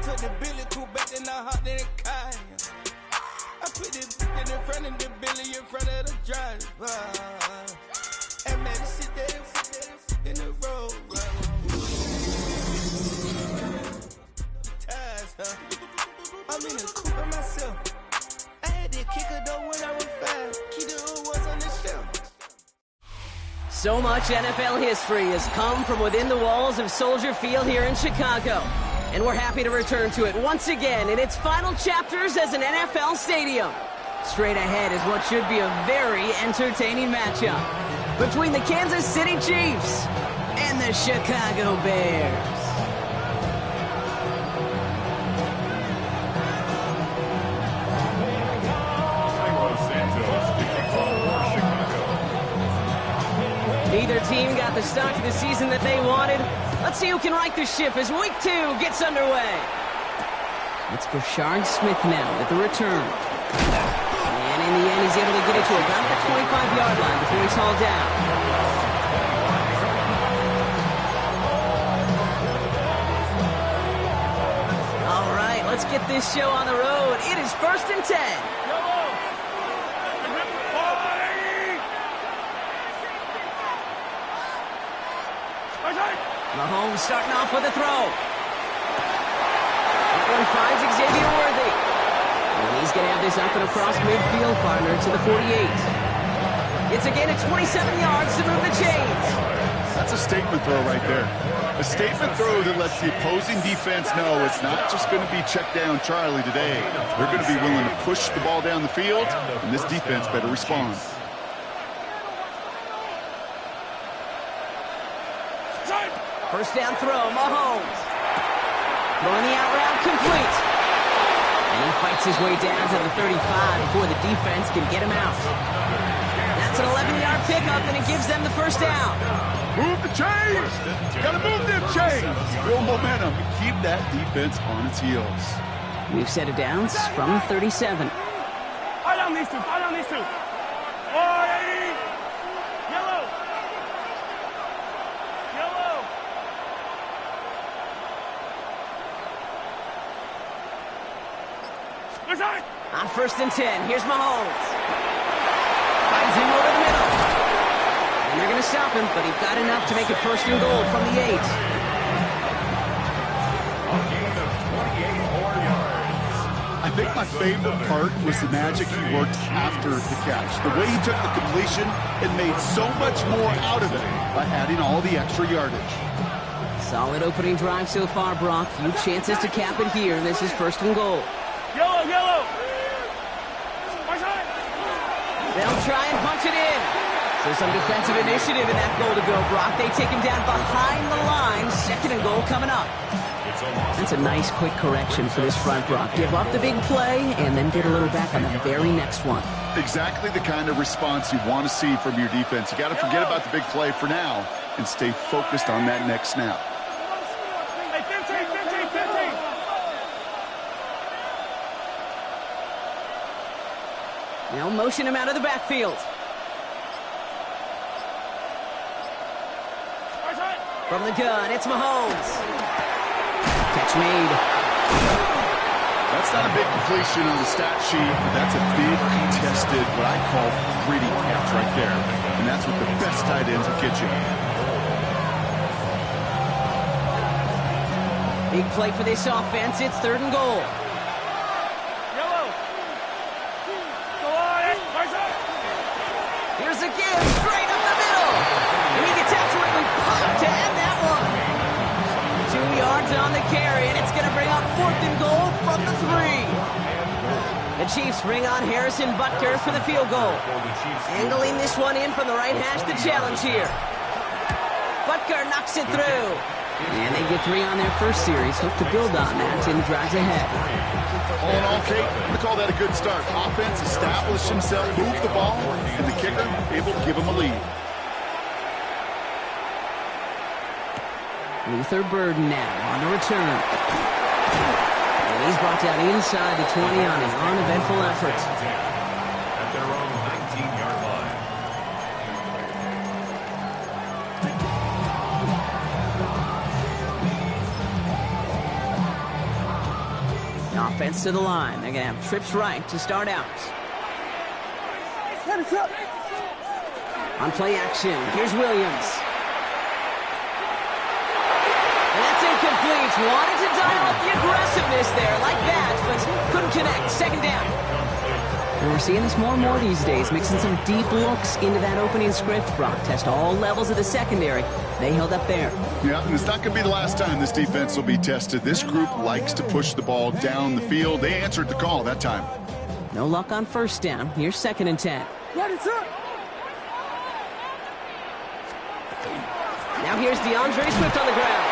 took the Billy cool back and I hopped in the car. I put this in front of the Billy in front of the driver. And man, sit there in the road. I'm in the coupe by myself. I had to kick her though when I was 5. Keep the hood was on the shelf. So much NFL history has come from within the walls of Soldier Field here in Chicago. And we're happy to return to it once again in its final chapters as an NFL stadium. Straight ahead is what should be a very entertaining matchup between the Kansas City Chiefs and the Chicago Bears. Neither team got the start to the season that they wanted. Let's see who can right the ship as Week 2 gets underway. It's Brashard Smith now at the return. And in the end, he's able to get it to about the 25-yard line before he's hauled down. All right, let's get this show on the road. It is 1st and 10. Mahomes starting off with a throw. That one finds Xavier Worthy. And he's going to have this up and across midfield, partner, to the 48. It's again at 27 yards to move the chains. That's a statement throw right there. A statement throw that lets the opposing defense know it's not just going to be check down Charlie today. They're going to be willing to push the ball down the field, and this defense better respond. First down throw, Mahomes. Throwing the out route complete. And he fights his way down to the 35 before the defense can get him out. That's an 11-yard pickup, and it gives them the first down. Move the chains! Gotta move them chains! Build momentum and keep that defense on its heels. We've set it downs from the 37. Hold on these two, hold on these two. 480! Yellow! Yellow! On 1st and 10, here's Mahomes. Finds him over the middle. And they're going to stop him, but he got enough to make it 1st and goal from the 8. I think my favorite part was the magic he worked after the catch. The way he took the completion and made so much more out of it by adding all the extra yardage. Solid opening drive so far, Brock. Few chances to cap it here. This is 1st and goal. Yellow, yellow! They'll try and punch it in. So some defensive initiative in that goal to go, Brock. They take him down behind the line. 2nd and goal coming up. That's a nice quick correction for this front, Brock. Give up the big play and then get a little back on the very next one. Exactly the kind of response you want to see from your defense. You got to forget about the big play for now and stay focused on that next snap. Hey, 15, 15, 15! Now motion him out of the backfield. From the gun, it's Mahomes. Catch made. That's not a big completion on the stat sheet, but that's a big contested, what I call gritty catch right there. And that's what the best tight ends will get you. Big play for this offense. It's 3rd and goal. Here's a give, straight up the middle. And he gets absolutely pumped to end that one. 2 yards on the carry, and it's going to bring up 4th and goal from the 3. The Chiefs bring on Harrison Butker for the field goal. Angling this one in from the right hash, the challenge here. Butker knocks it through. And they get 3 on their first series. Hope to build on that in the drives ahead. All in all, Kate, I'm going to call that a good start. Offense established himself, moved the ball, and the kicker able to give him a lead. Luther Burden now on the return. And he's brought down inside the 20 on an uneventful effort. At their own 19-yard line. offense to the line. They're going to have trips right to start out. On play action, here's Williams. And that's incomplete. Wanted to dial up the aggressiveness there like that, but couldn't connect. Second down. And we're seeing this more and more these days, mixing some deep looks into that opening script. Brock test all levels of the secondary. They held up there. Yeah, and it's not going to be the last time this defense will be tested. This group likes to push the ball down the field. They answered the call that time. No luck on first down. Here's 2nd and 10. Now here's DeAndre Swift on the ground.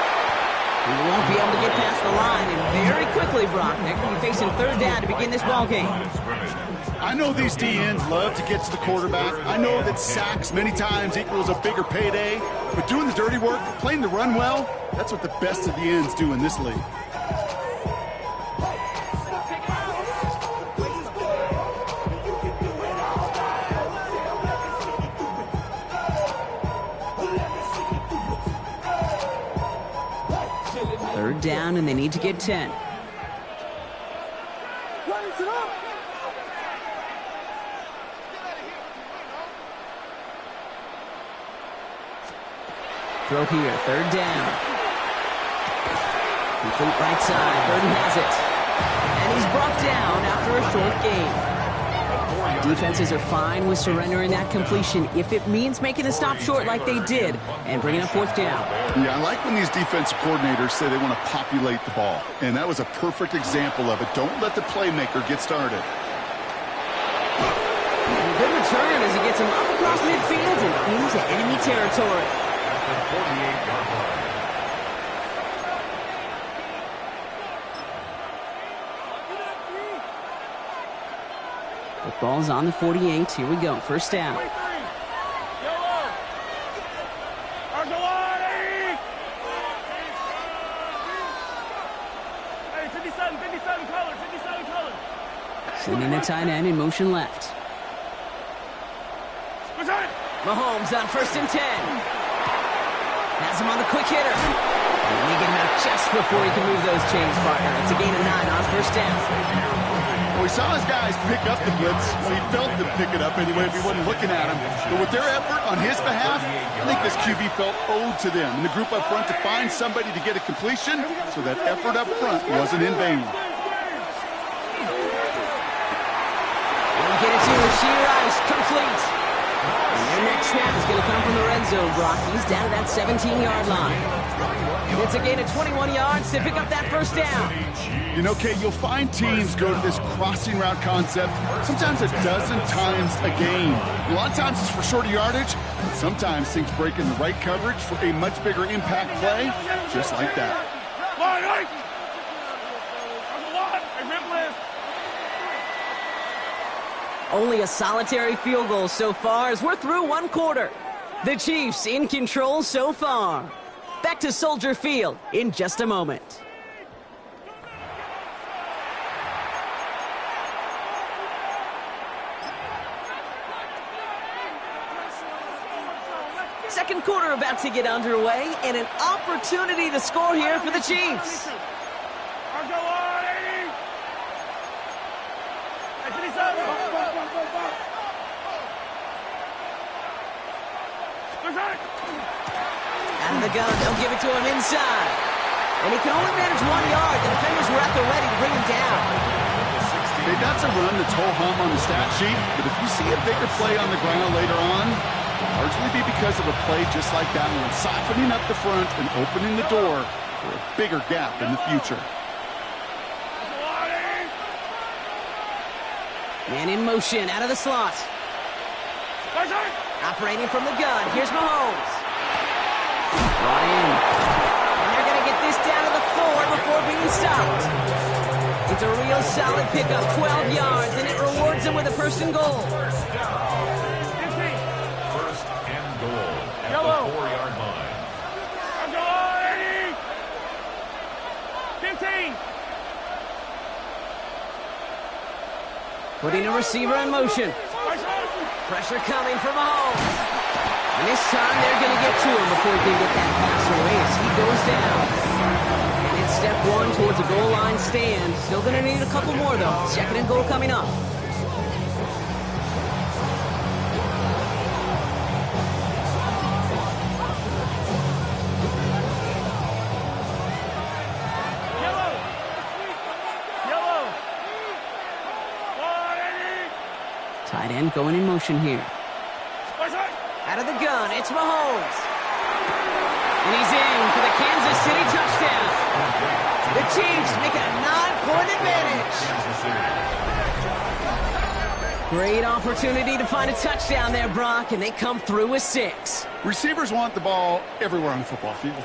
He won't be able to get past the line, and very quickly, Brock, they're going to be facing 3rd down to begin this ball game. I know these DNs love to get to the quarterback. I know that sacks many times equals a bigger payday, but doing the dirty work, playing the run well, that's what the best of the ends do in this league. Third down, and they need to get 10. Throw here, 3rd down. Complete right side, Burden has it. And he's brought down after a short gain. Defenses are fine with surrendering that completion if it means making the stop short like they did and bringing up 4th down. Yeah, I like when these defensive coordinators say they want to populate the ball. And that was a perfect example of it. Don't let the playmaker get started. And a good return as he gets him up across midfield and into enemy territory. 48-yard line. The ball's on the 48. Here we go. 1st down. Sending the tight end in motion left. Mahomes on 1st and 10. Has him on the quick hitter. And they get him out just before he can move those chains, partner. It's a gain of 9 on 1st down. Well, we saw his guys pick up the blitz. We felt them pick it up anyway if we wasn't looking at him. But with their effort on his behalf, I think this QB felt owed to them and the group up front to find somebody to get a completion so that effort up front wasn't in vain. Get it to Rasheed Rice, complete. And their next snap is going to come from the red zone, Brock. He's down to that 17-yard line. It's a gain of 21 yards to pick up that 1st down. You know, Kate, you'll find teams go to this crossing route concept sometimes a dozen times a game. A lot of times it's for shorter yardage, and sometimes things break in the right coverage for a much bigger impact play, just like that. Only a solitary field goal so far as we're through 1 quarter. The Chiefs in control so far. Back to Soldier Field in just a moment. Second quarter about to get underway, and an opportunity to score here for the Chiefs. Out of the gun, they'll give it to him inside. And he can only manage 1 yard. The defenders were at the ready to bring him down. Hey, that's a run that's ho-hum on the stat sheet, but if you see a bigger play on the ground later on, largely be because of a play just like that one, softening up the front and opening the door for a bigger gap in the future. Man in motion, out of the slot. Operating from the gun, here's Mahomes. Brought in. And they're going to get this down to the 4 before being stopped. It's a real solid pickup, 12 yards, and it rewards them with a 1st and goal. 1st and goal at the 4-yard line. 15. Putting a receiver in motion. Pressure coming from Mahomes. And this time they're going to get to him before he can get that pass away as he goes down. And it's step one towards a goal line stand. Still going to need a couple more, though. Second and goal coming up. Tight end going in motion here. Out of the gun, it's Mahomes. And he's in for the Kansas City touchdown. The Chiefs make it a 9-point advantage. Great opportunity to find a touchdown there, Brock, and they come through with 6. Receivers want the ball everywhere on the football field.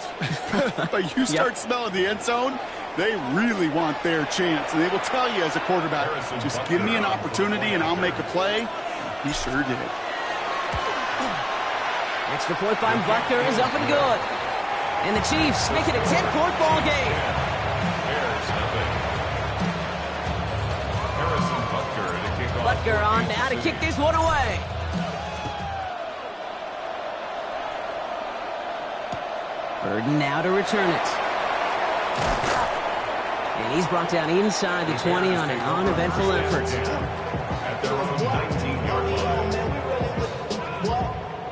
But you start smelling the end zone, they really want their chance. And they will tell you as a quarterback, just give me an opportunity and I'll make a play. He sure did. Extra point by Butker is up and good. And the Chiefs make it a 10-point ball game. Butker on now to kick this one away. Burden now to return it. And he's brought down inside the 20 on an uneventful effort. At their own 19-yard line.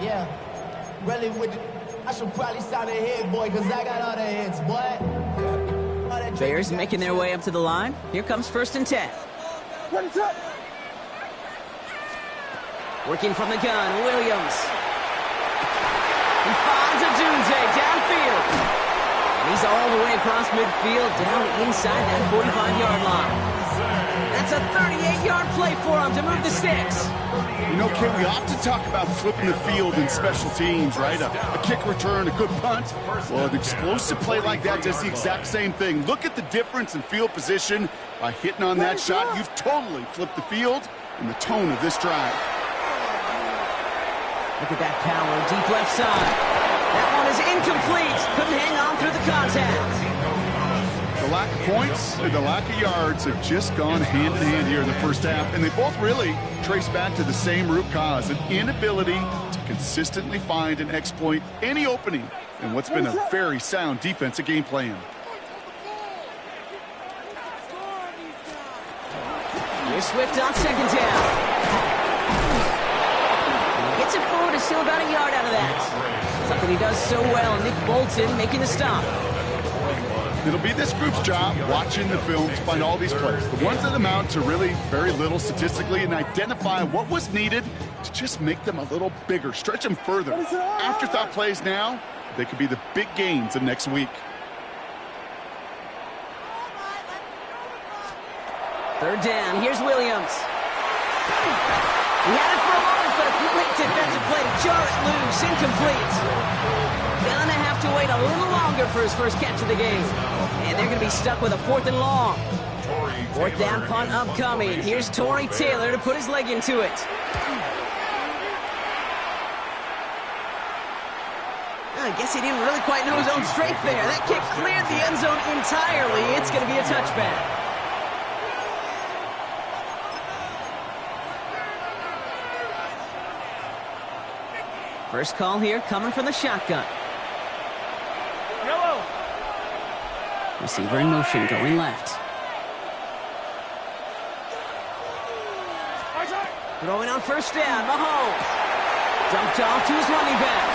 Yeah, really with I should probably sign a hit, boy, because I got all the hits, boy. Bears making their way up to the line. Here comes 1st and 10. Working from the gun, Williams. He finds a Dunze downfield. And he's all the way across midfield, down inside that 45-yard line. That's a 38-yard play for him to move the sticks. You know, Kid, we often talk about flipping the field in special teams, right? A kick return, a good punt. Well, an explosive play like that does the exact same thing. Look at the difference in field position. By hitting on that shot, you've totally flipped the field and the tone of this drive. Look at that power, deep left side. That one is incomplete. Couldn't hang on through the contact. The lack of points and the lack of yards have just gone hand in hand here in the first half, and they both really trace back to the same root cause, an inability to consistently find and exploit any opening in what's been a very sound defensive game plan. Here's Swift on 2nd down. Gets it forward, is still about a yard out of that. Something he does so well. Nick Bolton making the stop. It'll be this group's job watching the film to find all these plays, the ones that amount to really very little statistically, and identify what was needed to just make them a little bigger, stretch them further. Afterthought plays now, they could be the big gains of next week. 3rd down, here's Williams. He had it for a moment, but a quick defensive play to jar it loose, incomplete. Gonna have to wait a little longer for his first catch of the game. And they're gonna be stuck with a 4th and long. 4th down punt upcoming. Here's Torrey Taylor to put his leg into it. I guess he didn't really quite know his own strength there. That kick cleared the end zone entirely. It's gonna be a touchback. First call here coming from the shotgun. Yellow. Receiver in motion going left. Throwing on 1st down, Mahomes. Dumped off to his running back.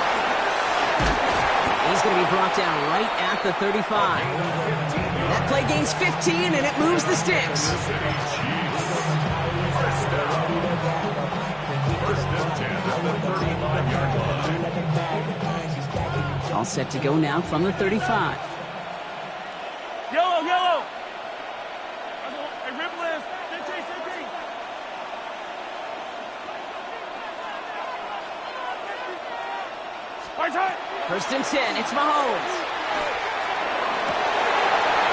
He's going to be brought down right at the 35. That play gains 15 and it moves the sticks. All set to go now from the 35. Yellow, yellow. Hey, rip list. 15, 15. Right side. 1st and 10, it's Mahomes.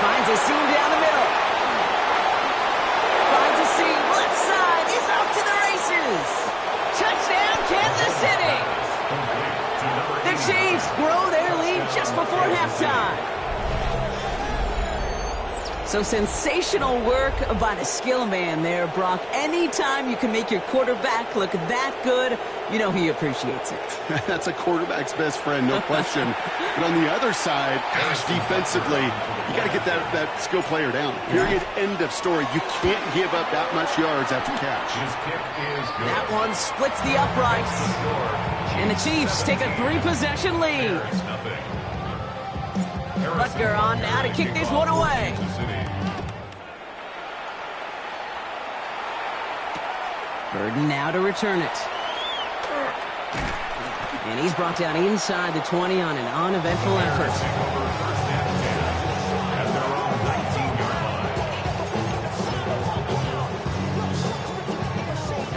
Finds a seam down the middle. Finds a seam, left side, he's off to the races. Touchdown, Kansas City. The Chiefs grow their lead just before halftime. So sensational work by the skill man there, Brock. Anytime you can make your quarterback look that good, You know he appreciates it. That's a quarterback's best friend, no question. But on the other side, gosh, defensively, you got to get that skill player down. Period. End of story. You can't give up that much yards after catch. His kick is good. That one splits the uprights. And the Chiefs take a 3-possession lead. Butker on now to kick this one away. Burden now to return it. And he's brought down inside the 20 on an uneventful effort.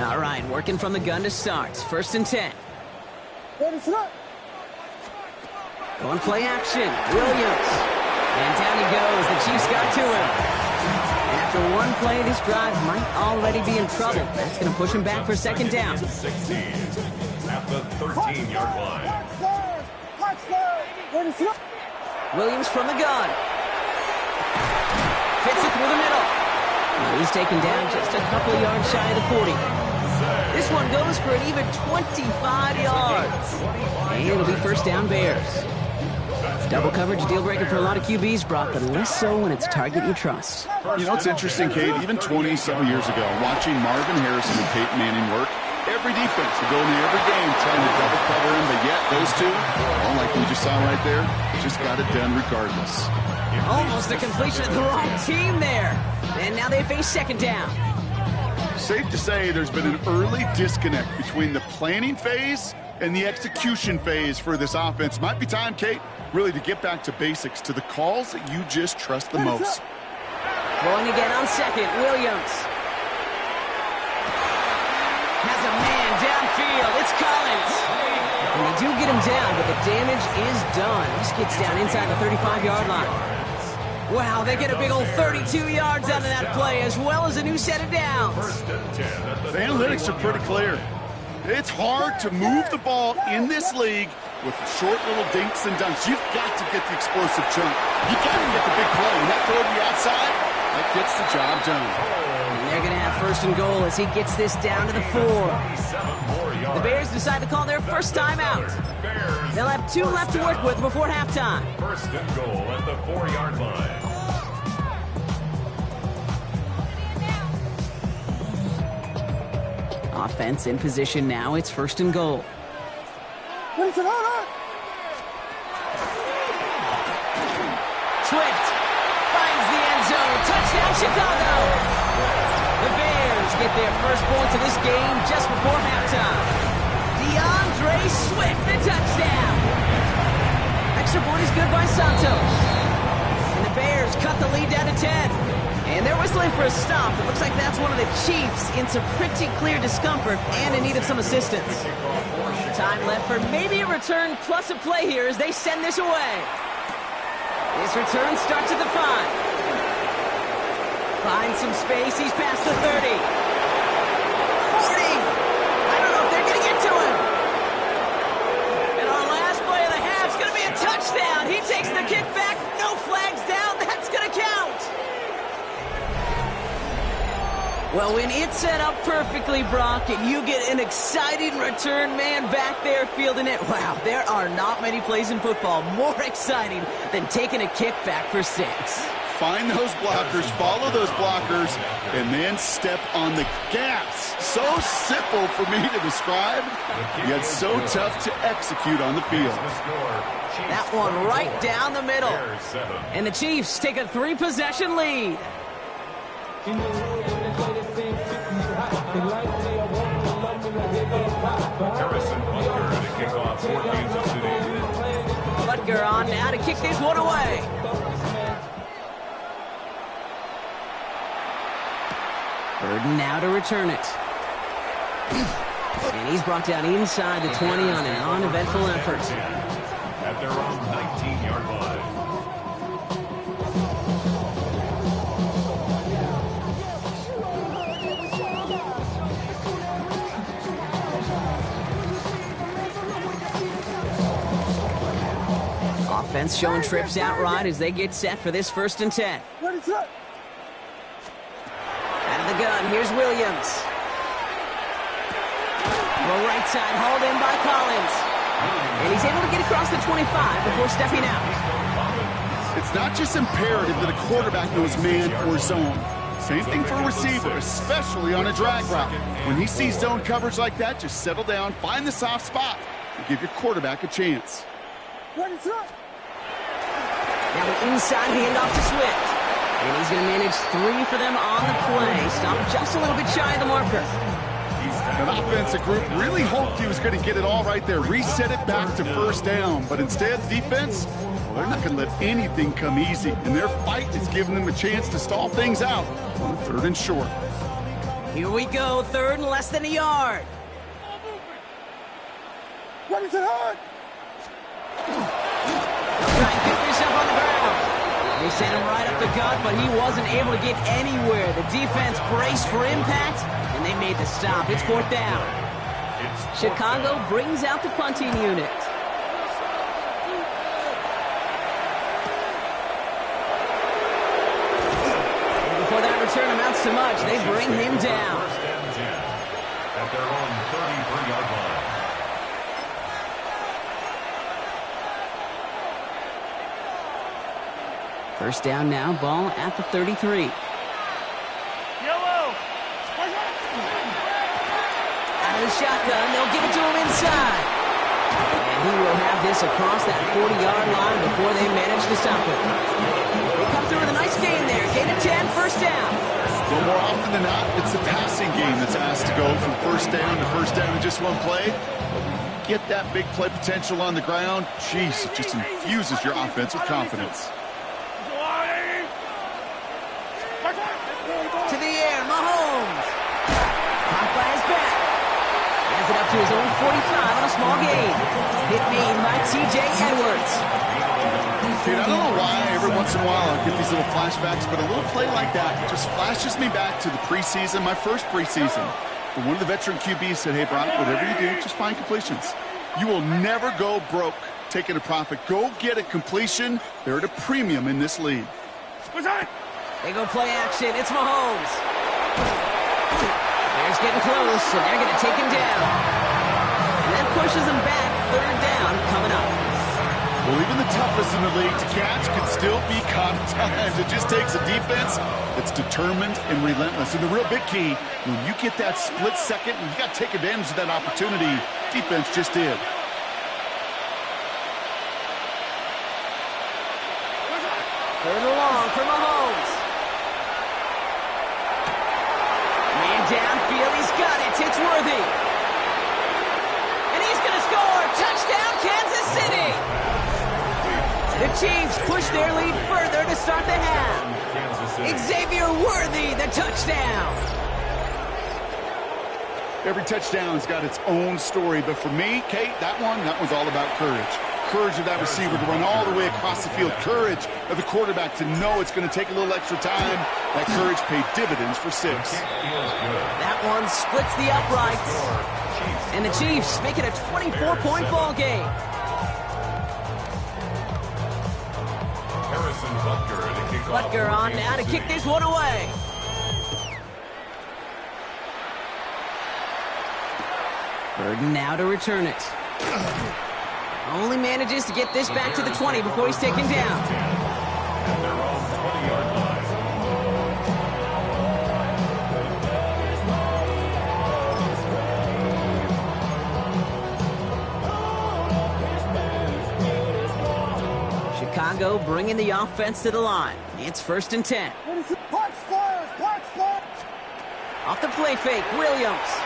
All right, working from the gun to start. 1st and 10. Going play action. Williams. And down he goes. The Chiefs got to him. After one play, this drive might already be in trouble. That's going to push him back for 2nd down. 16 at the 13-yard line. Williams from the gun. Fits it through the middle. And he's taken down just a couple of yards shy of the 40. This one goes for an even 25 yards. And it'll be 1st down Bears. Double coverage deal breaker for a lot of QBs, Brock, but less so when it's a target you trust. You know, it's interesting, Kate, even 20-some years ago, watching Marvin Harrison and Peyton Manning work, every defense would go in there every game trying to double cover him, but yet those two, well, like we just saw right there, just got it done regardless. Almost a completion of the wrong team there. And now they face 2nd down. Safe to say there's been an early disconnect between the planning phase and the execution phase for this offense. Might be time, Kate, really to get back to basics, to the calls that you just trust the most. Rolling again on 2nd, Williams. Has a man downfield. It's Collins. And they do get him down, but the damage is done. This gets down inside the 35-yard line. Wow, they get a big old 32 yards out of that play, as well as a new set of downs. The analytics are pretty clear. It's hard to move the ball in this league with short little dinks and dunks. You've got to get the explosive chunk. You've got to get the big play. And that throw to the outside, that gets the job done. And they're going to have 1st and goal as he gets this down to the 4. The Bears decide to call their first timeout. They'll have 2 left to work with before halftime. 1st and goal at the 4-yard line. Offense in position now. It's 1st and goal. Swift finds the end zone. Touchdown, Chicago. The Bears get their first points of this game just before halftime. DeAndre Swift, the touchdown. Extra point is good by Santos. And the Bears cut the lead down to 10. And they're whistling for a stop. It looks like that's one of the Chiefs in some pretty clear discomfort and in need of some assistance. Time left for maybe a return plus a play here as they send this away. This return starts at the 5. Finds some space. He's past the 30. 40. I don't know if they're getting into him. And our last play of the half is going to be a touchdown. He takes the kick back. No flags down. That's going to count. Well, when it's set up perfectly, Brock, and you get an exciting return man back there fielding it, wow, there are not many plays in football more exciting than taking a kick back for 6. Find those blockers, follow those blockers, and then step on the gas. So simple for me to describe, yet so tough to execute on the field. That one right down the middle. And the Chiefs take a 3-possession lead. Harrison Butker to kick off for Kansas City. Butker on now to kick this one away. Burden now to return it. And he's brought down inside the 20 on an uneventful effort. At their own 19-yard line. Offense showing trips outright as they get set for this 1st and 10. Out of the gun, here's Williams. Go right side, hauled in by Collins. And he's able to get across the 25 before stepping out. It's not just imperative that a quarterback knows man or zone. Same thing for a receiver, especially on a drag route. When he sees zone coverage like that, just settle down, find the soft spot, and give your quarterback a chance. Now the inside handoff to Swift. And he's going to manage 3 for them on the play. Stopped just a little bit shy of the marker. That offensive group really hoped he was going to get it all right there, reset it back to first down. But instead, defense, well, they're not going to let anything come easy. And their fight is giving them a chance to stall things out on 3rd and short. Here we go, 3rd and less than a yard. What is it hard? Try and pick yourself on the ground. They sent him right up the gut, but he wasn't able to get anywhere. The defense braced for impact, and they made the stop. It's 4th down. Chicago brings out the punting unit. And before that return amounts to much, they bring him down. First and 10 at their own 33-yard line. First down now, ball at the 33. Yellow. Out of the shotgun, they'll give it to him inside. And he will have this across that 40-yard line before they manage to stop it. They come through with a nice gain there. Gain of 10, first down. Well, more often than not, it's the passing game that's asked to go from first down to first down in just one play. Get that big play potential on the ground, jeez, it just infuses your offense with confidence. To the air, Mahomes. Caught by his back. Has it up to his own 45 on a small gain. Hit made by T.J. Edwards. Dude, I don't know why every once in a while I get these little flashbacks, but a little play like that just flashes me back to the preseason, my first preseason. But one of the veteran QBs said, hey, Brock, whatever you do, just find completions. You will never go broke taking a profit. Go get a completion. They're at a premium in this league. They go play action. It's Mahomes. Bears getting close, and they're going to take him down. And that pushes him back. 3rd down coming up. Well, even the toughest in the league to catch can still be caught at times. It just takes a defense that's determined and relentless. And the real big key, when you get that split second, you got to take advantage of that opportunity. Defense just did. Third and long for Mahomes. Man downfield, he's got it. It's Worthy. And he's going to score. Touchdown, Kansas City. The Chiefs push their lead further to start the half. Xavier Worthy, the touchdown. Every touchdown's got its own story, but for me, Kate, that one's all about courage. Courage of that receiver to run all the way across the field. Courage of the quarterback to know it's going to take a little extra time. That courage paid dividends for 6. That one splits the uprights. And the Chiefs make it a 24-point ball game. Butker on now to kick this one away. Burden now to return it. Only manages to get this back to the 20 before he's taken down. Chicago bringing the offense to the line. It's 1st and 10. Off the play fake, Williams.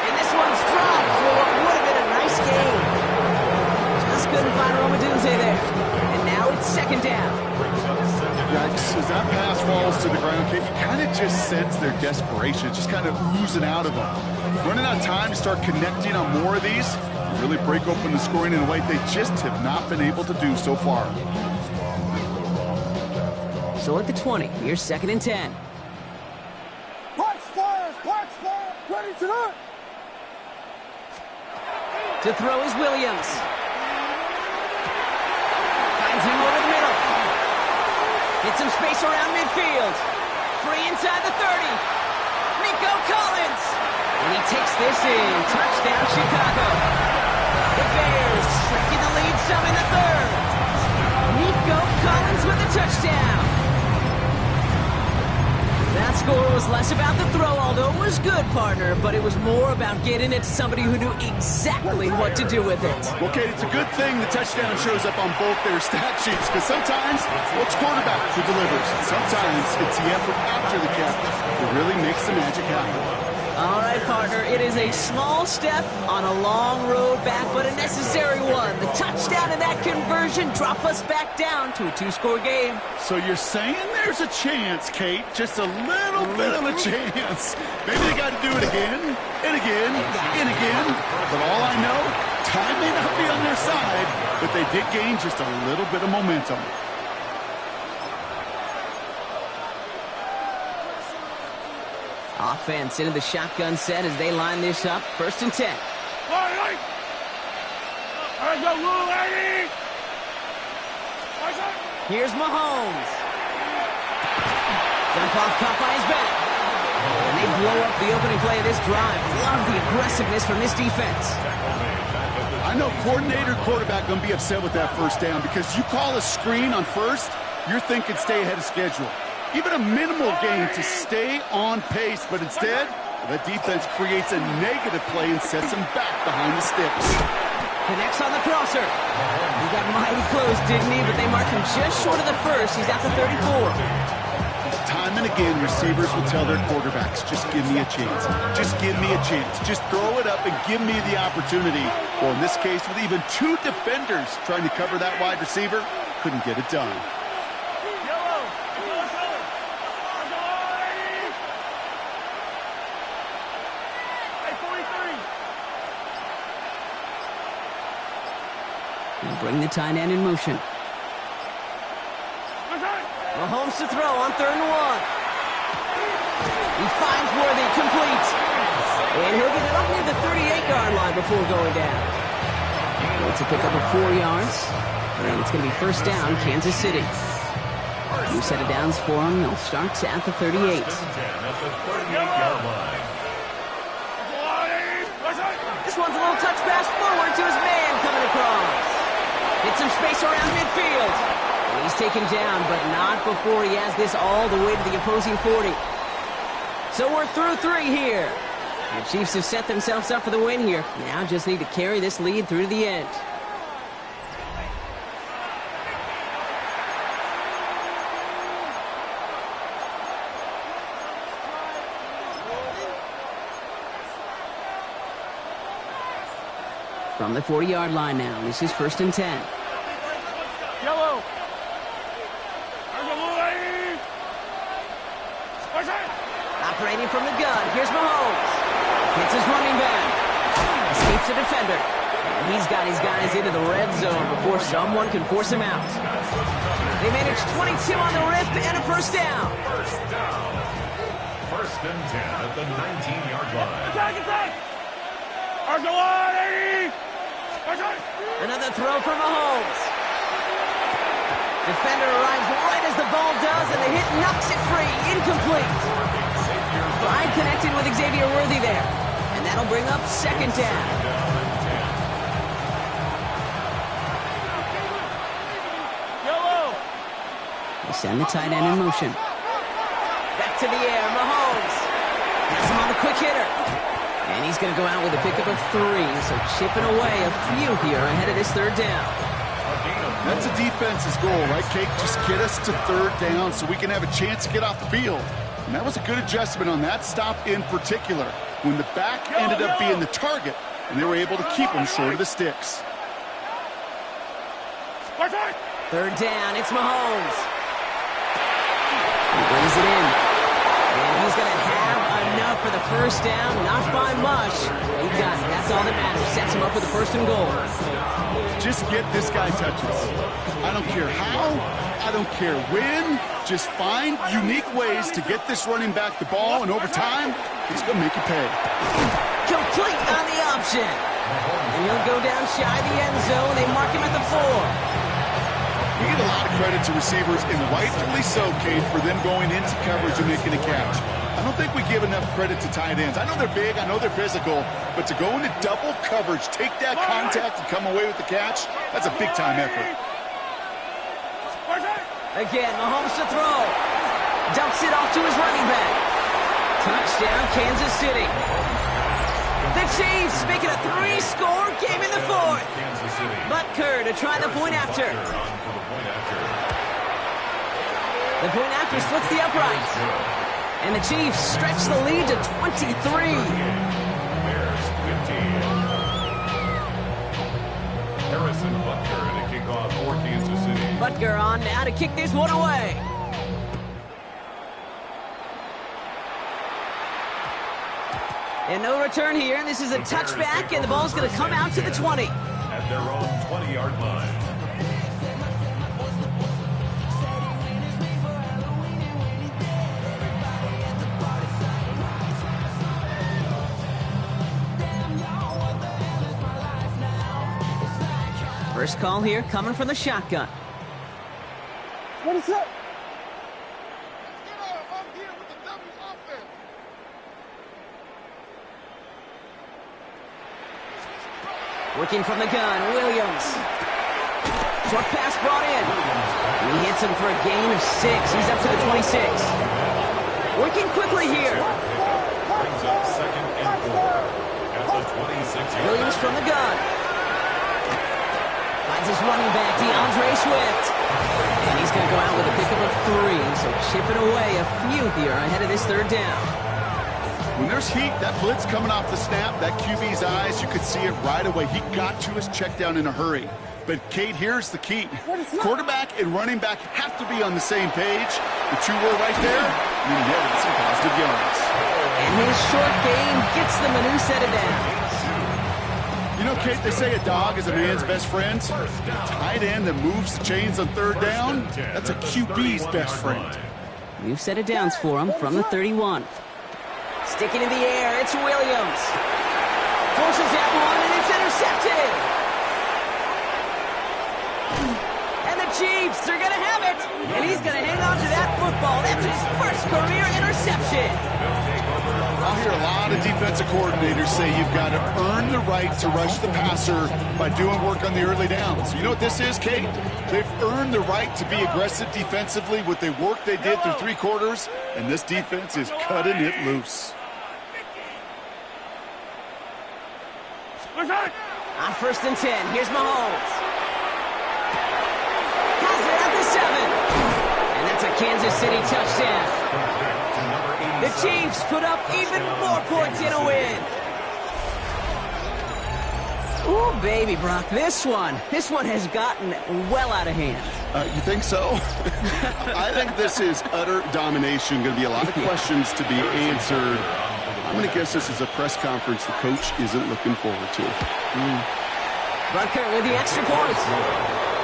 And this one's dropped for what would have been a nice game. Just couldn't find Romadunze there. And now it's 2nd down. Yikes, as that pass falls to the ground, you kind of just sense their desperation, just kind of oozing out of them. Running out of time to start connecting on more of these, really break open the scoring in a way they just have not been able to do so far. So at the 20, here's 2nd and 10. Ready to run. To throw is Williams. Finds him over the middle. Gets some space around midfield. Free inside the 30. Nico Collins. And he takes this in. Touchdown, Chicago. The Bears shrinking the lead some in the third. Nico Collins with a touchdown. That score was less about the throw, although it was good, partner, but it was more about getting it to somebody who knew exactly what to do with it. Well, Kate, it's a good thing the touchdown shows up on both their stat sheets, because sometimes it's quarterback who delivers. Sometimes it's the effort after the catch that really makes the magic happen. All right, partner, it is a small step on a long road back, but a necessary one. The touchdown and that conversion drop us back down to a 2-score game. So you're saying there's a chance, Kate, just a little bit of a chance. Maybe they got to do it again, and again, and again. But all I know, time may not be on their side, but they did gain just a little bit of momentum. Offense into the shotgun set as they line this up. 1st and 10. Here's Mahomes. Jump off caught by his back. And they blow up the opening play of this drive. Love the aggressiveness from this defense. I know coordinator quarterback going to be upset with that first down, because you call a screen on first, you're thinking stay ahead of schedule. Even a minimal gain to stay on pace, but instead, the defense creates a negative play and sets him back behind the sticks. Connects on the crosser. He got mighty close, didn't he? But they marked him just short of the first. He's at the 34. Time and again, receivers will tell their quarterbacks, just give me a chance. Just give me a chance. Just throw it up and give me the opportunity. Well, in this case, with even 2 defenders trying to cover that wide receiver, couldn't get it done. Bring the tight end in motion. Mahomes to throw on 3rd and 1. He finds Worthy, complete. And he'll get it up near the 38-yard line before going down. It's a pickup of 4 yards. And it's going to be 1st down, Kansas City. New set of downs for him. He'll start at the 38. This one's a little touch pass forward to his man coming across. Hit some space around midfield. And he's taken down, but not before he has this all the way to the opposing 40. So we're through 3 here. The Chiefs have set themselves up for the win here. Now just need to carry this lead through to the end. From the 40-yard line now, this is 1st and 10. Yellow. Operating from the gun, here's Mahomes. Hits his running back. Escapes the defender. And he's got his guys into the red zone before someone can force him out. They manage 22 on the rip and a 1st down. 1st and 10 at the 19-yard line. Attack! Another throw from Mahomes. Defender arrives right as the ball does, and the hit knocks it free. Incomplete. Fine connected with Xavier Worthy there. And that'll bring up 2nd down. They send the tight end in motion. Back to the air, Mahomes. Has him on the quick hitter. And he's going to go out with a pickup of 3, so chipping away a few here ahead of this 3rd down. That's a defense's goal, right, Kate? Just get us to 3rd down so we can have a chance to get off the field. And that was a good adjustment on that stop in particular, when the back ended up being the target, and they were able to keep him short of the sticks. 3rd down, it's Mahomes. He brings it in. And he's going to have enough for the 1st down, not by much. He got it. That's all that matters. Sets him up with the 1st and goal. Just get this guy touches. I don't care how, I don't care when. Just find unique ways to get this running back the ball, and over time, he's going to make you pay. Complete on the option. And he'll go down shy of the end zone. They mark him at the 4. You give a lot of credit to receivers, and rightfully so, Kate, for them going into coverage and making a catch. I don't think we give enough credit to tight ends. I know they're big, I know they're physical, but to go into double coverage, take that contact, and come away with the catch, that's a big-time effort. Again, Mahomes to throw. Dumps it off to his running back. Touchdown, Kansas City. The Chiefs making a 3-score game in the fourth. Butker to try the point after. The point after splits the uprights. And the Chiefs stretch the lead to 23. Harrison Butker to kick off for Kansas City. Butker on now to kick this one away. And no return here. This is a touchback, and the ball's going to come out to the 20. At their own 20-yard line. First call here coming from the shotgun. What is up? Working from the gun, Williams. Short pass brought in. He hits him for a gain of 6. He's up to the 26. Working quickly here. Brings up 2nd and 4. At the 26-yard Williams line. from the gun. Finds his running back, DeAndre Swift. And he's going to go out with a pickup of 3. So chipping away a few here ahead of this third down. When there's heat, that blitz coming off the snap, that QB's eyes, you could see it right away. He got to his check down in a hurry. But, Kate, here's the key. Quarterback and running back have to be on the same page. The two were right there, and you never get some positive yards. And his short game gets them a new set of downs. You know, Kate, they say a dog is a man's best friend. A tight end that moves the chains on third down, that's a QB's best friend. New set of downs for him from the 31. Sticking in the air, it's Williams. Forces that one, and it's intercepted. And the Chiefs are going to have it. And he's going to hang on to that football. That's his first career interception. I'll hear a lot of defensive coordinators say you've got to earn the right to rush the passer by doing work on the early downs. You know what this is, Kate? They've earned the right to be aggressive defensively with the work they did through 3 quarters, and this defense is cutting it loose. On 1st and 10, here's Mahomes. Has it at the 7. And that's a Kansas City touchdown. The Chiefs put up even more points in a win. Ooh, baby, Brock, this one has gotten well out of hand. You think so? I think this is utter domination. Going to be a lot of questions to be answered. I'm going to guess this is a press conference the coach isn't looking forward to. Butker with the extra point.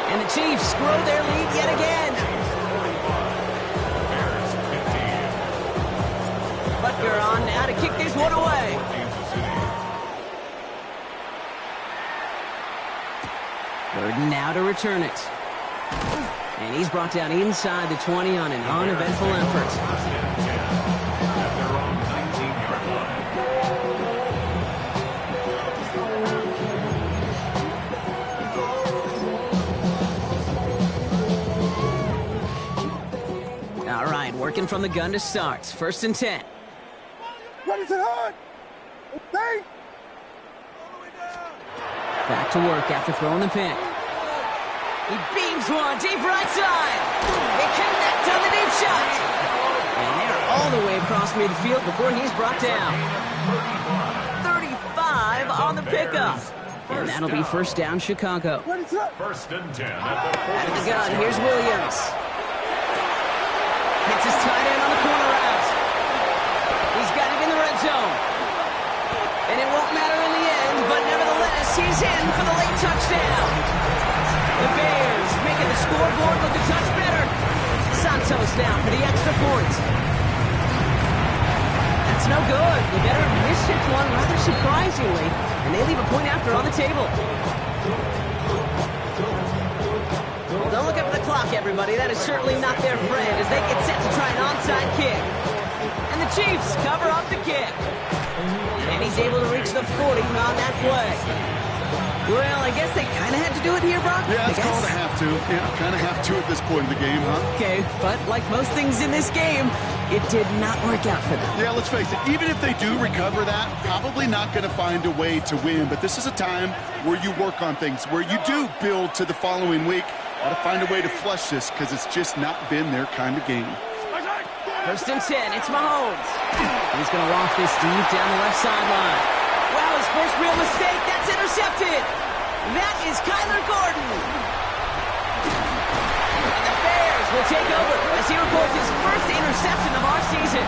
And the Chiefs grow their lead yet again. Butker on now to kick this one away. Burden now to return it. And he's brought down inside the 20 on an uneventful effort. All right, working from the gun to start. 1st and 10. What is it hard? Okay. Back to work after throwing the pick. He beams one deep right side. They connect on the deep shot. And they're all the way across midfield before he's brought down. 35 on the pickup. And that'll be 1st down, Chicago. 1st and 10. Out of the gun, here's Williams. Hits his tight end on the corner route. He's got it in the red zone. And it won't matter in the end, but nevertheless, he's in for the late touchdown. The Bears making the scoreboard look a touch better. Santos down for the extra point. That's no good. The better missed one rather surprisingly, and they leave a point after on the table. Don't look up at the clock. clock, everybody. That is certainly not their friend as they get set to try an onside kick. And the Chiefs cover up the kick. And he's able to reach the 40 on that play. Well, I guess they kind of had to do it here, Brock. Yeah, it's called a have to. Yeah, kind of have to at this point in the game, huh? Okay, but like most things in this game, it did not work out for them. Yeah, let's face it. Even if they do recover that, probably not going to find a way to win. But this is a time where you work on things, where you do build to the following week. Got to find a way to flush this because it's just not been their kind of game. First and 10, it's Mahomes. He's going to loft this deep down the left sideline. Wow, his first real mistake, that's intercepted. That is Kyler Gordon. And the Bears will take over as he records his first interception of our season.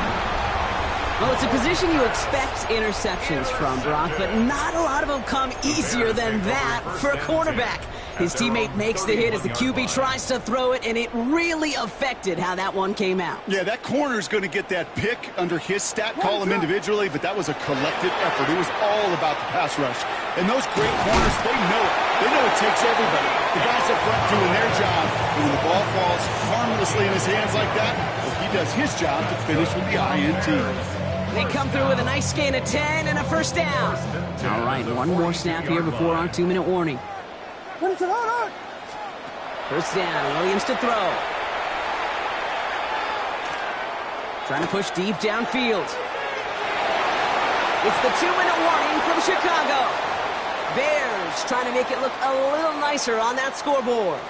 Well, it's a position you expect interceptions from, Brock, but not a lot of them come easier than that for a cornerback. His teammate makes the hit as the QB tries to throw it, and it really affected how that one came out. Yeah, that corner's going to get that pick under his stat column individually, but that was a collective effort. It was all about the pass rush. And those great corners, they know it. They know it takes everybody. The guys up front doing their job. And when the ball falls harmlessly in his hands like that, well, he does his job to finish with the INT. They come through with a nice gain of 10 and a first down. All right, one more snap here before our 2-minute warning. First down, Williams to throw. Trying to push deep downfield. It's the 2-minute warning from Chicago. Bears trying to make it look a little nicer on that scoreboard.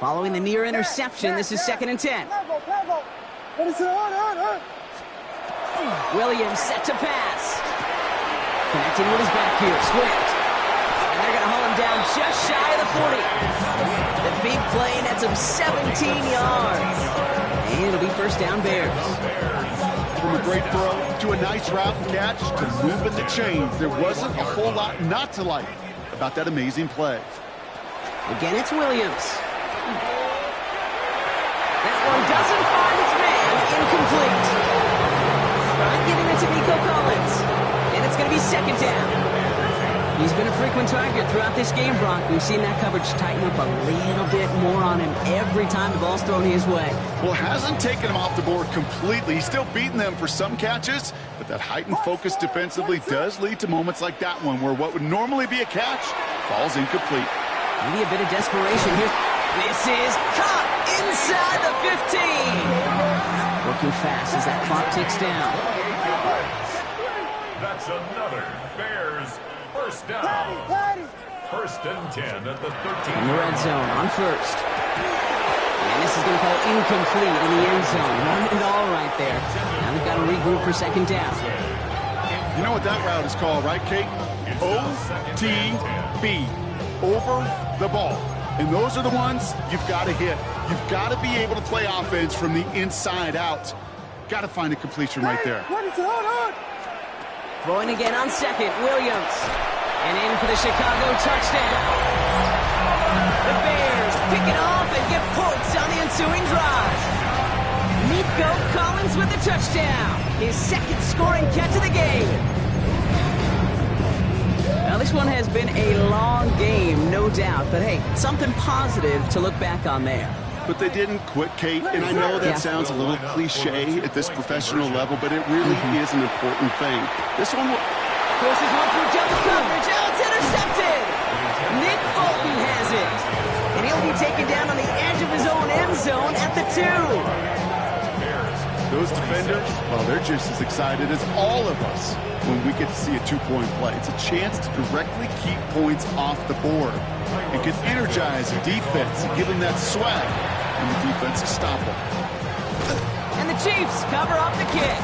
Following the near interception, this is 2nd and 10. Williams set to pass. Connecting with his back here, Swift. And they're going to haul him down just shy of the 40. The big play nets him 17 yards. And it'll be first down Bears. From a great throw to a nice route and catch to moving the chains, there wasn't a whole lot not to like about that amazing play. Again, it's Williams. That one doesn't find its man. Incomplete. Not giving it to Nico Collins. And it's going to be second down. He's been a frequent target throughout this game, Brock. We've seen that coverage tighten up a little bit more on him every time the ball's thrown his way. Well, hasn't taken him off the board completely. He's still beating them for some catches, but that heightened focus defensively does lead to moments like that one where what would normally be a catch falls incomplete. Maybe a bit of desperation here. This is caught inside the 15. Working fast as that clock ticks down. That's another Bears first down. First and 10 at the 13. In the red zone on first. And this is going to fall incomplete in the end zone. Running it all right there. Now they've got to regroup for second down. You know what that route is called, right, Kate? OTB. Over the ball. And those are the ones you've got to hit. You've got to be able to play offense from the inside out. Got to find a completion right there. Throwing again on second, Williams. And in for the Chicago touchdown. The Bears pick it off and get points on the ensuing drive. Nico Collins with the touchdown. His second scoring catch of the game. Now, this one has been a long game, no doubt. But, hey, something positive to look back on there. But they didn't quit, Kate, and I know that sounds a little cliche at this professional level, but it really is an important thing. This one forces one through double coverage. Oh, it's intercepted. Nick Bolton has it. And he'll be taken down on the edge of his own end zone at the 2. Those defenders, well, they're just as excited as all of us when we get to see a 2-point play. It's a chance to directly keep points off the board. It can energize a defense and give them that swag, and the defense will stop them. And the Chiefs cover up the kick.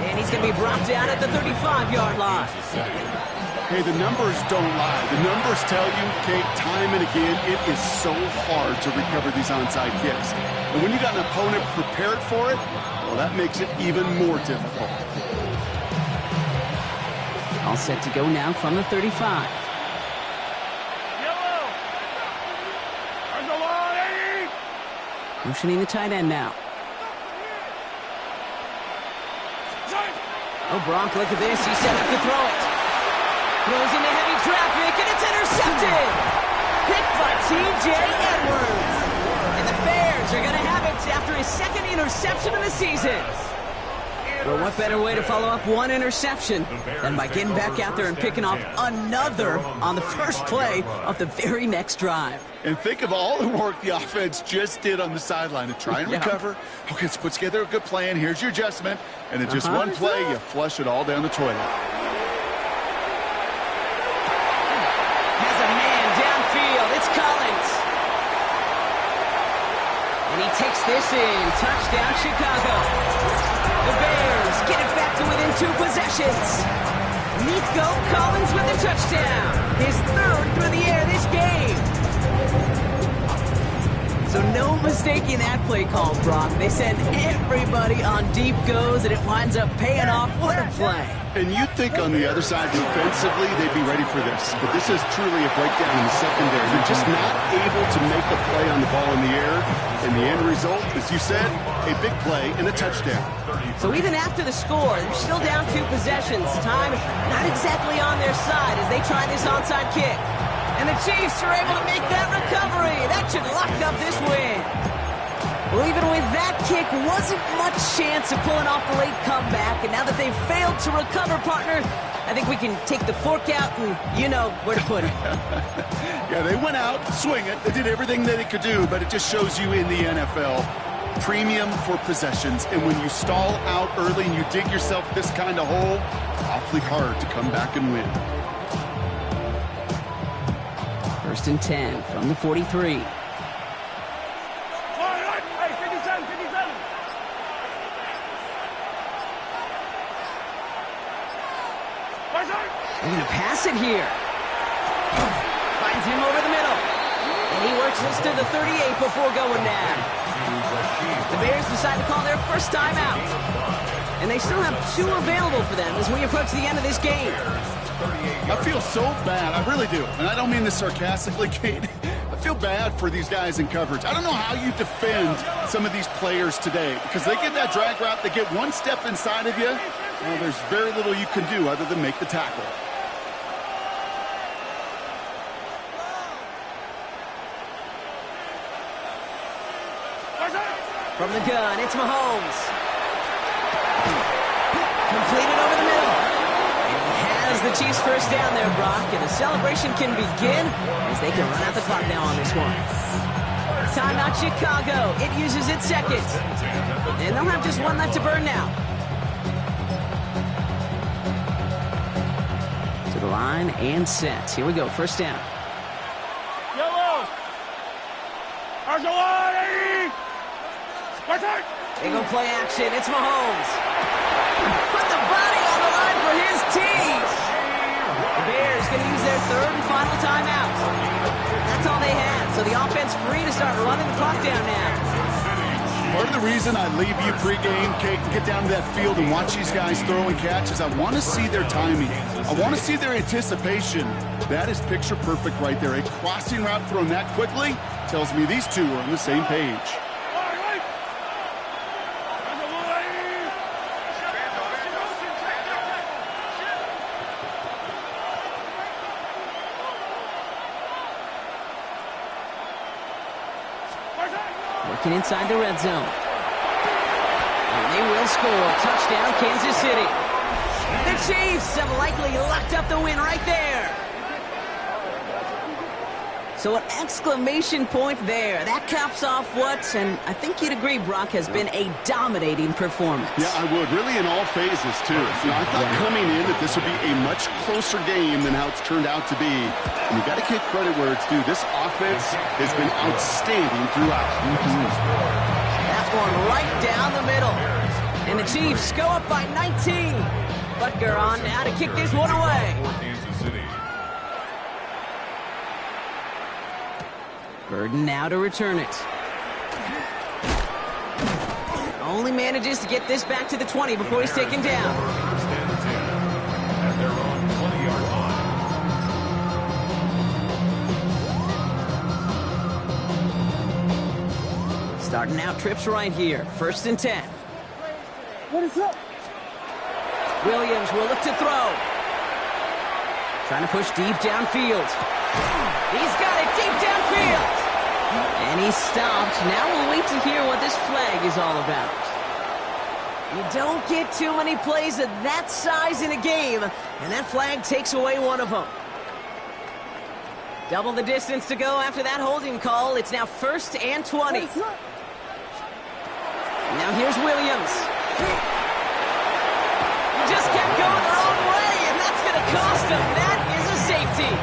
And he's going to be brought down at the 35-yard line. Hey, the numbers don't lie. The numbers tell you, Kate, time and again, it is so hard to recover these onside kicks. And when you got an opponent prepared for it, well, that makes it even more difficult. All set to go now from the 35. Motioning the tight end now. Oh, Brock, look at this. He's set up to throw it. Throws into heavy traffic, and it's intercepted. Picked by T.J. Edwards. And the Bears are going to have it after his second interception of the season. Well, what better way to follow up one interception than by getting back out there and picking off another on the first play of the very next drive. And think of all the work the offense just did on the sideline to try and recover. Okay, let's put together a good plan. Here's your adjustment. And in just one play, you flush it all down the toilet. Has a man downfield. It's Collins. And he takes this in. Touchdown, Chicago. The Bears get it back to within 2 possessions. Nico Collins with the touchdown. His third through the air this game. So no mistaking that play call, Brock. They send everybody on deep goes, and it winds up paying off. What a play. And you'd think on the other side, defensively, they'd be ready for this. But this is truly a breakdown in the secondary. They're just not able to make a play on the ball in the air. And the end result, as you said, a big play and a touchdown. So even after the score, they're still down 2 possessions. Time not exactly on their side as they try this onside kick. And the Chiefs are able to make that recovery. That should lock up this win. Well, even with that kick, wasn't much chance of pulling off the late comeback. And now that they've failed to recover, partner, I think we can take the fork out and you know where to put it. Yeah, they went out, swing it. They did everything that they could do, but it just shows you in the NFL, premium for possessions. And when you stall out early and you dig yourself this kind of hole, awfully hard to come back and win. 1st and 10 from the 43. Hey, 57, 57. They're going to pass it here. Finds him over the middle. And he works this to the 38 before going down. The Bears decide to call their first timeout. And they still have 2 available for them as we approach the end of this game. I feel so bad. I really do. And I don't mean this sarcastically, Kate. I feel bad for these guys in coverage. I don't know how you defend some of these players today because they get that drag route, they get one step inside of you. Well, there's very little you can do other than make the tackle. From the gun, it's Mahomes. Completed over the middle. Has the Chiefs first down there, Brock, and the celebration can begin as they can run out the clock now on this one. Timeout Chicago. It uses its second. And they'll have just one left to burn now. To the line and set. Here we go, first down. Yellow. Arjawani. They go play action. It's Mahomes. Put the body on the line for his team. The Bears going to use their 3rd and final timeout. That's all they had. So the offense free to start running the clock down now. Part of the reason I leave you pregame, Kate, and get down to that field and watch these guys throw and catch is I want to see their timing. I want to see their anticipation. That is picture perfect right there. A crossing route thrown that quickly tells me these two are on the same page. Working inside the red zone. And they will score. Touchdown, Kansas City. The Chiefs have likely locked up the win right there. So an exclamation point there. That caps off what, and I think you'd agree, Brock, has been a dominating performance. Yeah, I would. Really in all phases, too. You know, I thought coming in that this would be a much closer game than how it's turned out to be. And you got to give credit where it's due. This offense has been outstanding throughout. That one right down the middle. And the Chiefs go up by 19. Butker on now to kick this one away. Burden now to return it. Only manages to get this back to the 20 before he's taken down. Starting out trips right here. 1st and 10. What is up? Williams will look to throw. Trying to push deep downfield. He's got it deep downfield. And he's stopped. Now we'll wait to hear what this flag is all about. You don't get too many plays of that size in a game, and that flag takes away one of them. Double the distance to go after that holding call. It's now 1st and 20. Now here's Williams. He just kept going the wrong way, and that's going to cost him. That is a safety.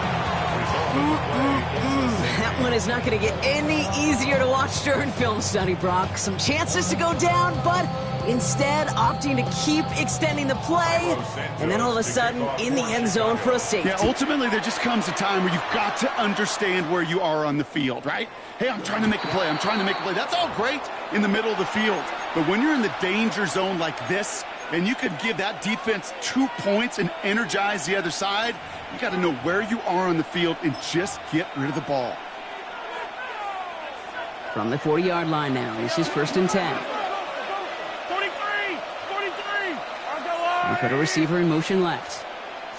That one is not going to get any easier to watch during film study, Brock. Some chances to go down, but instead opting to keep extending the play, and then all of a sudden in the end zone for a safety. Yeah, ultimately there just comes a time where you've got to understand where you are on the field, right? Hey, I'm trying to make a play. I'm trying to make a play. That's all great in the middle of the field. But when you're in the danger zone like this, and you could give that defense 2 points and energize the other side, you got to know where you are on the field and just get rid of the ball. From the 40-yard line now, this is 1st and 10. 43! We put a receiver in motion left.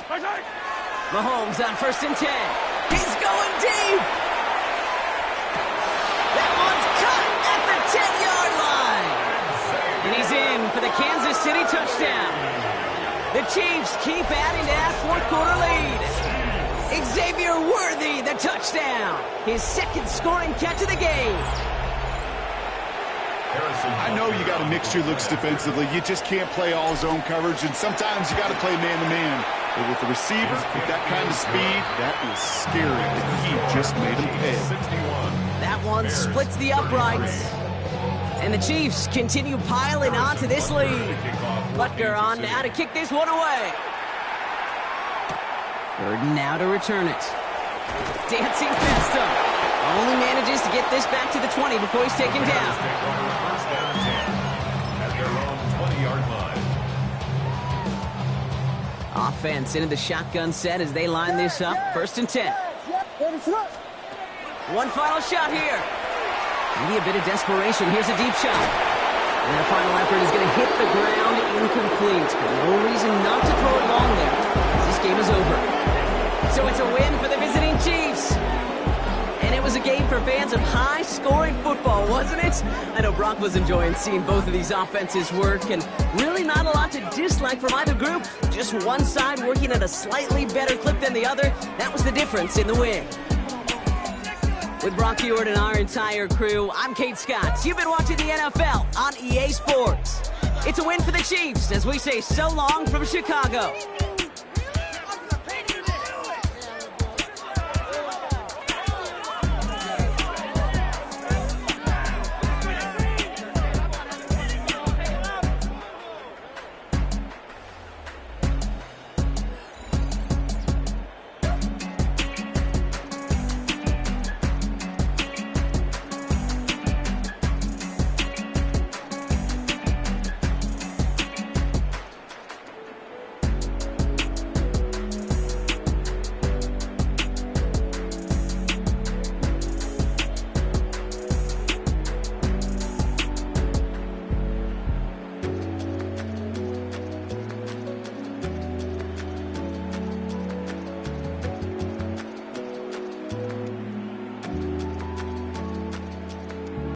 Mahomes on 1st and 10. He's going deep! That one's cut at the 10-yard line! And he's in for the Kansas City touchdown. The Chiefs keep adding to that fourth-quarter lead. Xavier Worthy, the touchdown. His 2nd scoring catch of the game. I know you got to mix your looks defensively. You just can't play all zone coverage, and sometimes you got to play man-to-man. But with the receiver, with that kind of speed, that is scary. And he just made him pay. That one splits the uprights. And the Chiefs continue piling on to this lead. Butker on now to kick this one away. 3rd and now to return it. Dancing past him. Only manages to get this back to the 20 before he's taken down. First down and 10 at their own 20-yard line. Offense into the shotgun set as they line this up. 1st and 10. One final shot here. Maybe a bit of desperation. Here's a deep shot. And that final effort is going to hit the ground incomplete. No reason not to throw it long there. This game is over. So it's a win for the visiting Chiefs. And it was a game for fans of high-scoring football, wasn't it? I know Brock was enjoying seeing both of these offenses work, and really not a lot to dislike from either group. Just one side working at a slightly better clip than the other. That was the difference in the win. With Brock Ewart and our entire crew, I'm Kate Scott. You've been watching the NFL on EA Sports. It's a win for the Chiefs as we say so long from Chicago.